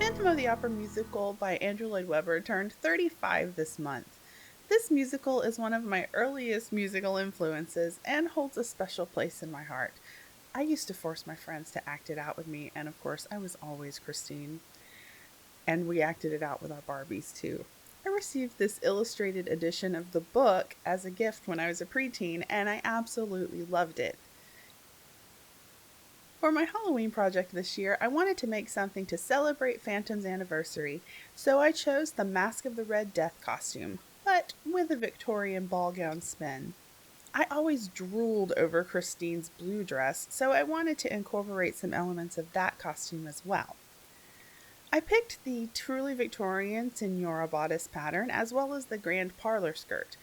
Phantom of the Opera musical by Andrew Lloyd Webber turned 35 this month. This musical is one of my earliest musical influences and holds a special place in my heart. I used to force my friends to act it out with me, and of course, I was always Christine. And we acted it out with our Barbies too. I received this illustrated edition of the book as a gift when I was a preteen, and I absolutely loved it. For my Halloween project this year, I wanted to make something to celebrate Phantom's anniversary, so I chose the Masque of the Red Death costume, but with a Victorian ball gown spin. I always drooled over Christine's blue dress, so I wanted to incorporate some elements of that costume as well. I picked the Truly Victorian Signora bodice pattern as well as the grand parlor skirt.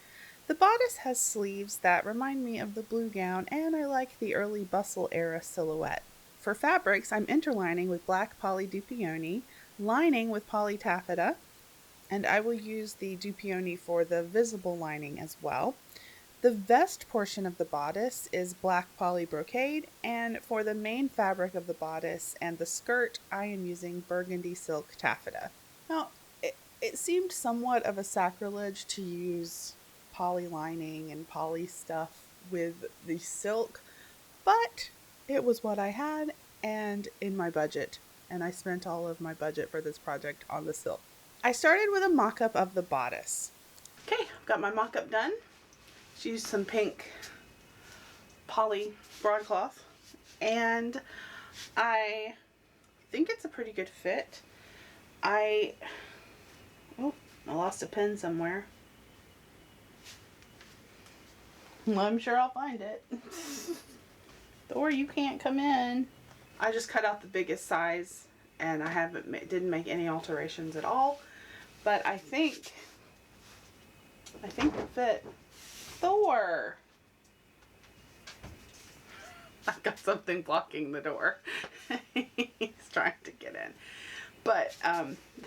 The bodice has sleeves that remind me of the blue gown, and I like the early bustle era silhouette. For fabrics, I'm interlining with black poly dupioni, lining with poly taffeta, and I will use the dupioni for the visible lining as well. The vest portion of the bodice is black poly brocade, and for the main fabric of the bodice and the skirt, I am using burgundy silk taffeta. Now, it seemed somewhat of a sacrilege to use poly lining and poly stuff with the silk, but it was what I had and in my budget, and I spent all of my budget for this project on the silk. I started with a mock-up of the bodice. Okay, I've got my mock-up done. Just used some pink poly broadcloth, and I think it's a pretty good fit. Oh, I lost a pen somewhere. Well, I'm sure I'll find it. Or you can't come in. I just cut out the biggest size, and I didn't make any alterations at all. But I think it fit. Thor! I've got something blocking the door. He's trying to get in. But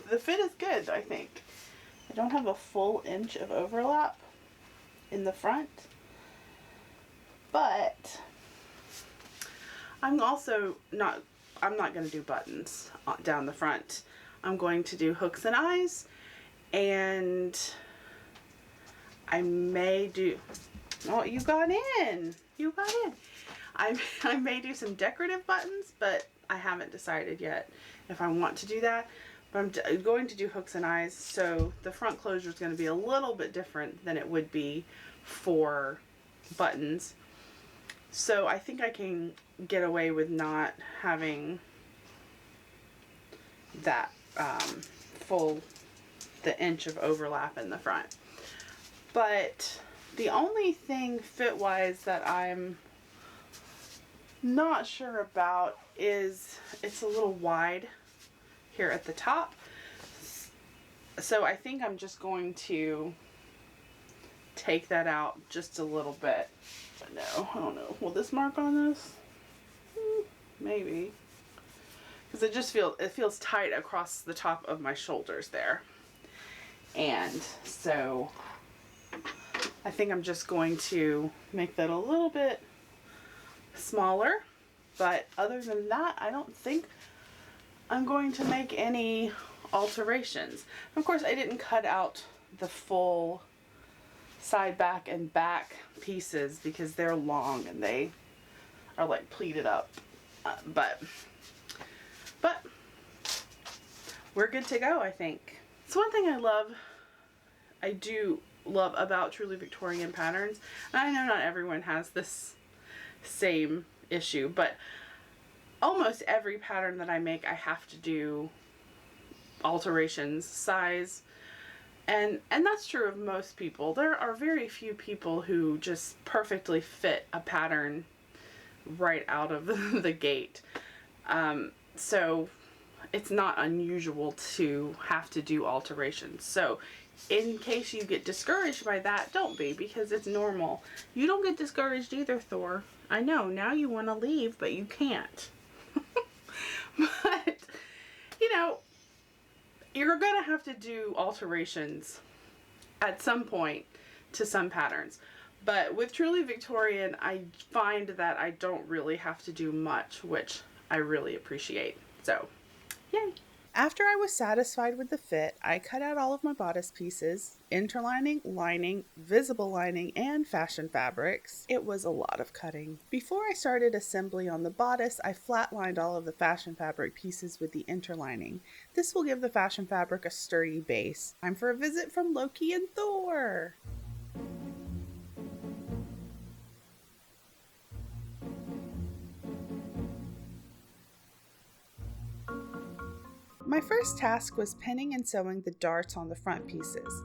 the fit is good, I think. I don't have a full inch of overlap in the front. But I'm not going to do buttons down the front. I'm going to do hooks and eyes, and I may do, oh, you got in. I may do some decorative buttons, but I haven't decided yet if I want to do that. But I'm going to do hooks and eyes, so the front closure is going to be a little bit different than it would be for buttons. So I think I can get away with not having that the inch of overlap in the front. But the only thing fit-wise that I'm not sure about is it's a little wide here at the top. So I think I'm just going to take that out just a little bit. No, I don't know. Will this mark on this? Maybe. Because it feels tight across the top of my shoulders there. And so I think I'm just going to make that a little bit smaller. But other than that, I don't think I'm going to make any alterations. Of course, I didn't cut out the full side, back, and back pieces because they're long and they are like pleated up. But we're good to go, I think. It's one thing I do love about Truly Victorian patterns. And I know not everyone has this same issue, but almost every pattern that I make, I have to do alterations, size, and that's true of most people. There are very few people who just perfectly fit a pattern right out of the gate. So it's not unusual to have to do alterations. So in case you get discouraged by that, don't be, because it's normal. You don't get discouraged either, Thor. I know, now you want to leave, but you can't. But, you know, you're going to have to do alterations at some point to some patterns. But with Truly Victorian, I find that I don't really have to do much, which I really appreciate. So, yay! After I was satisfied with the fit, I cut out all of my bodice pieces, interlining, lining, visible lining, and fashion fabrics. It was a lot of cutting. Before I started assembly on the bodice, I flatlined all of the fashion fabric pieces with the interlining. This will give the fashion fabric a sturdy base. Time for a visit from Loki and Thor! My first task was pinning and sewing the darts on the front pieces.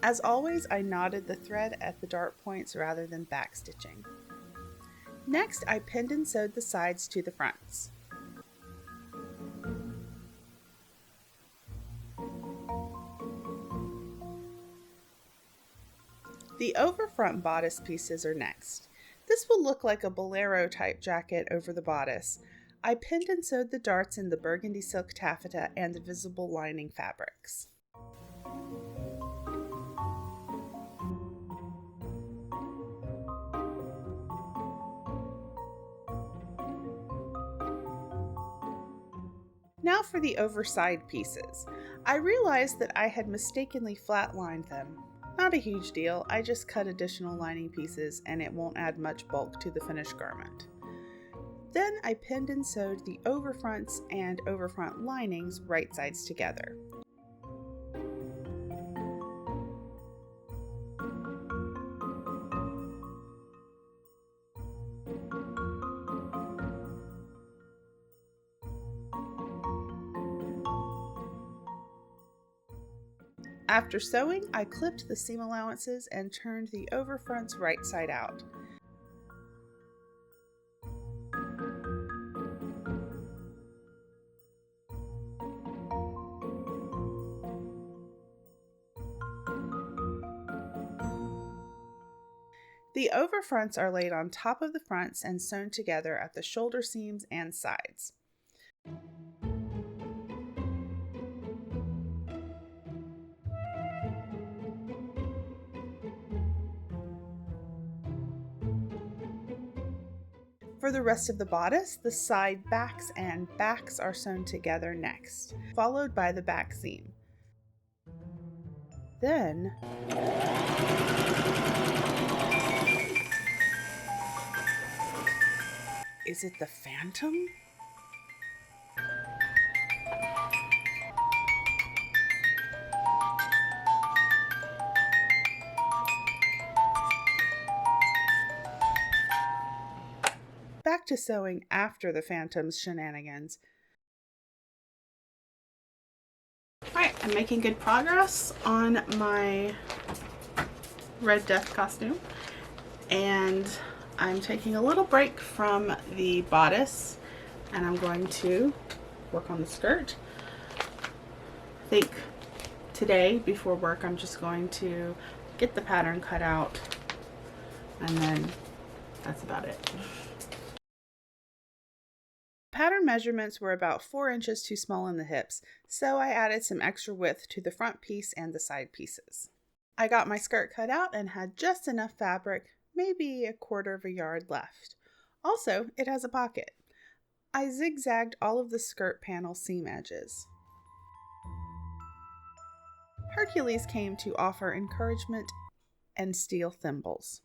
As always, I knotted the thread at the dart points rather than backstitching. Next, I pinned and sewed the sides to the fronts. The overfront bodice pieces are next. This will look like a bolero type jacket over the bodice. I pinned and sewed the darts in the burgundy silk taffeta and the visible lining fabrics. Now for the overside pieces. I realized that I had mistakenly flatlined them. Not a huge deal, I just cut additional lining pieces and it won't add much bulk to the finished garment. Then I pinned and sewed the overfronts and overfront linings right sides together. After sewing, I clipped the seam allowances and turned the overfronts right side out. The overfronts are laid on top of the fronts and sewn together at the shoulder seams and sides. For the rest of the bodice, the side backs and backs are sewn together next, followed by the back seam. Then, is it the Phantom? Back to sewing after the Phantom's shenanigans. Alright, I'm making good progress on my Red Death costume, and I'm taking a little break from the bodice and I'm going to work on the skirt. I think today before work I'm just going to get the pattern cut out and then that's about it. Pattern measurements were about 4 inches too small in the hips, so I added some extra width to the front piece and the side pieces. I got my skirt cut out and had just enough fabric, maybe a 1/4 yard left. Also, it has a pocket. I zigzagged all of the skirt panel seam edges. Hercules came to offer encouragement and steal thimbles.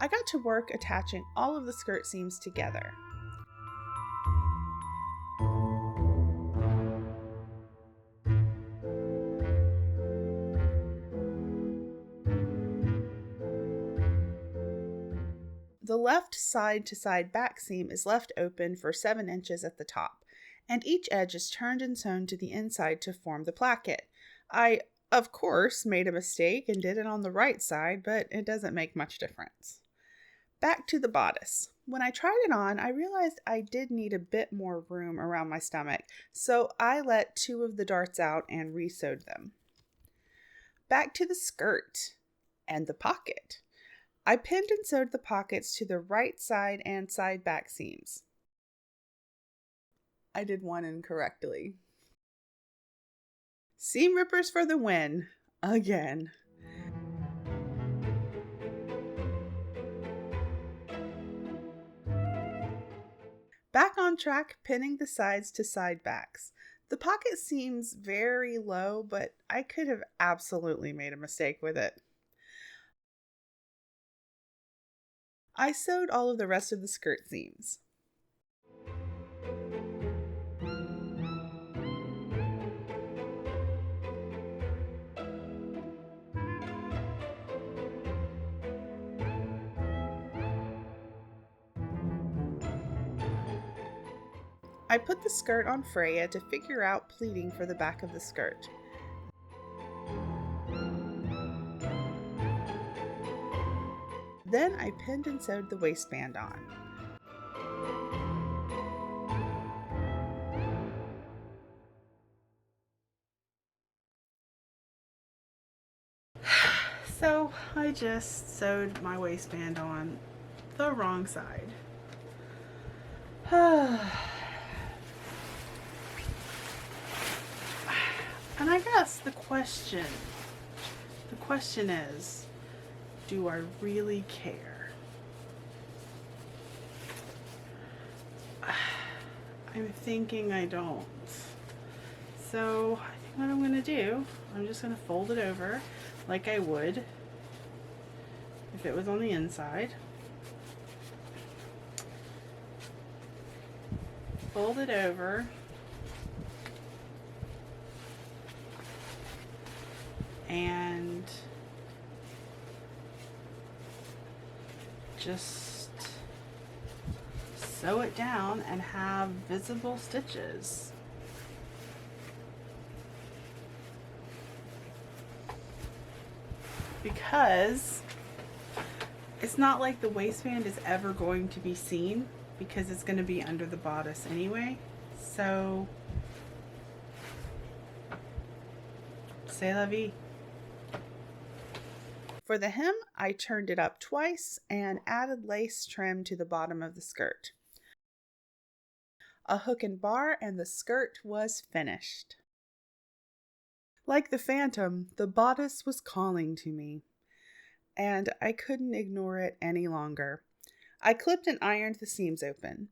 I got to work attaching all of the skirt seams together. The left side-to-side back seam is left open for 7 inches at the top, and each edge is turned and sewn to the inside to form the placket. I, of course, made a mistake and did it on the right side, but it doesn't make much difference. Back to the bodice. When I tried it on, I realized I did need a bit more room around my stomach, so I let 2 of the darts out and re-sewed them. Back to the skirt and the pocket. I pinned and sewed the pockets to the right side and side back seams. I did one incorrectly. Seam rippers for the win, again. Back on track, pinning the sides to side backs. The pocket seems very low, but I could have absolutely made a mistake with it. I sewed all of the rest of the skirt seams. I put the skirt on Freya to figure out pleating for the back of the skirt. Then I pinned and sewed the waistband on. So I just sewed my waistband on the wrong side. And I guess the question is, do I really care? I'm thinking I don't. So I think what I'm gonna do, I'm just gonna fold it over like I would if it was on the inside. Fold it over. And just sew it down and have visible stitches. Because it's not like the waistband is ever going to be seen because it's going to be under the bodice anyway. So, c'est la vie. For the hem, I turned it up twice and added lace trim to the bottom of the skirt. A hook and bar and the skirt was finished. Like the phantom, the bodice was calling to me, and I couldn't ignore it any longer. I clipped and ironed the seams open.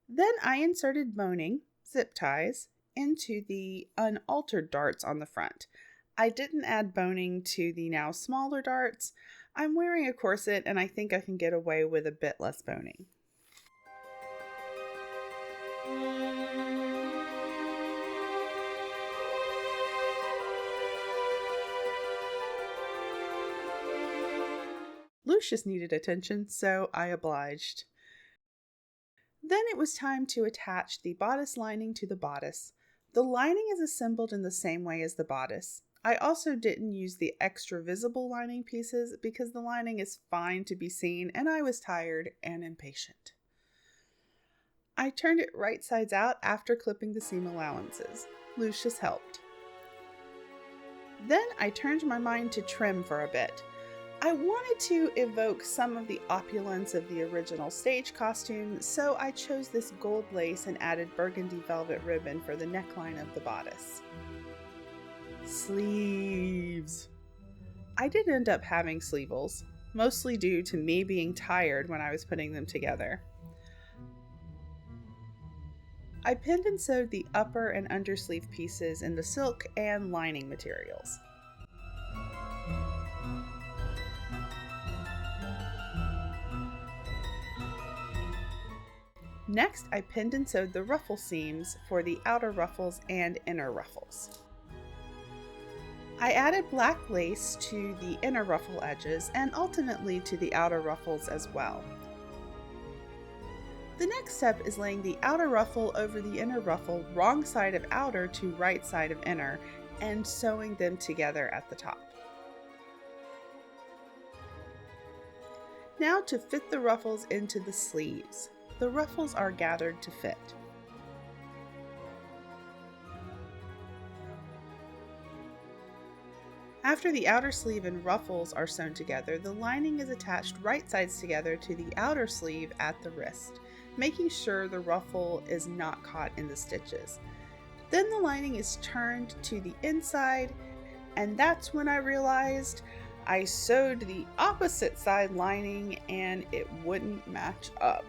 Then I inserted boning, zip ties, into the unaltered darts on the front. I didn't add boning to the now smaller darts. I'm wearing a corset and I think I can get away with a bit less boning. Lucius needed attention, so I obliged. Then it was time to attach the bodice lining to the bodice. The lining is assembled in the same way as the bodice. I also didn't use the extra visible lining pieces because the lining is fine to be seen and I was tired and impatient. I turned it right sides out after clipping the seam allowances. Lucius helped. Then I turned my mind to trim for a bit. I wanted to evoke some of the opulence of the original stage costume, so I chose this gold lace and added burgundy velvet ribbon for the neckline of the bodice. Sleeves. I did end up having sleeveless, mostly due to me being tired when I was putting them together. I pinned and sewed the upper and undersleeve pieces in the silk and lining materials. Next, I pinned and sewed the ruffle seams for the outer ruffles and inner ruffles. I added black lace to the inner ruffle edges and ultimately to the outer ruffles as well. The next step is laying the outer ruffle over the inner ruffle, wrong side of outer to right side of inner, and sewing them together at the top. Now to fit the ruffles into the sleeves. The ruffles are gathered to fit. After the outer sleeve and ruffles are sewn together, the lining is attached right sides together to the outer sleeve at the wrist, making sure the ruffle is not caught in the stitches. Then the lining is turned to the inside, and that's when I realized I sewed the opposite side lining and it wouldn't match up.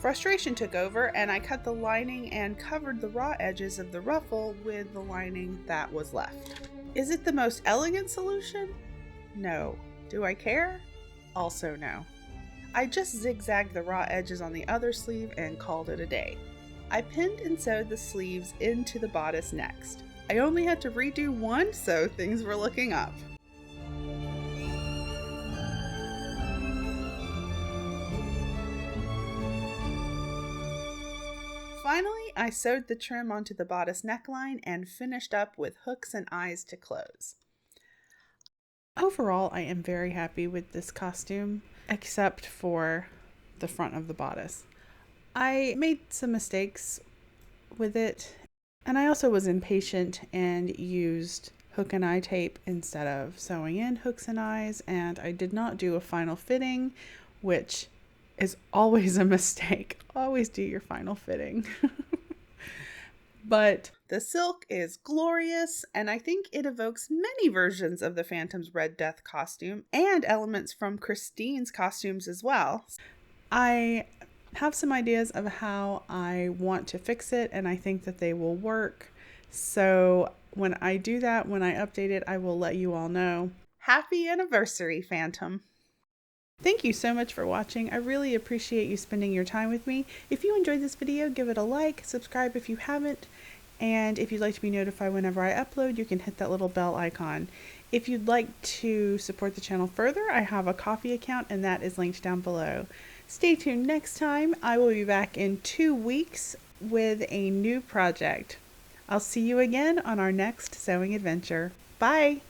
Frustration took over, and I cut the lining and covered the raw edges of the ruffle with the lining that was left. Is it the most elegant solution? No. Do I care? Also no. I just zigzagged the raw edges on the other sleeve and called it a day. I pinned and sewed the sleeves into the bodice next. I only had to redo one, so things were looking up. Finally, I sewed the trim onto the bodice neckline and finished up with hooks and eyes to close. Overall, I am very happy with this costume, except for the front of the bodice. I made some mistakes with it, and I also was impatient and used hook and eye tape instead of sewing in hooks and eyes, and I did not do a final fitting, which is always a mistake. Always do your final fitting. But the silk is glorious, and I think it evokes many versions of the Phantom's Red Death costume and elements from Christine's costumes as well. I have some ideas of how I want to fix it, and I think that they will work. So when I do that, when I update it, I will let you all know. Happy anniversary, Phantom! Thank you so much for watching. I really appreciate you spending your time with me. If you enjoyed this video, give it a like, subscribe if you haven't, and if you'd like to be notified whenever I upload, you can hit that little bell icon. If you'd like to support the channel further, I have a Ko-fi account, and that is linked down below. Stay tuned next time. I will be back in 2 weeks with a new project. I'll see you again on our next sewing adventure. Bye!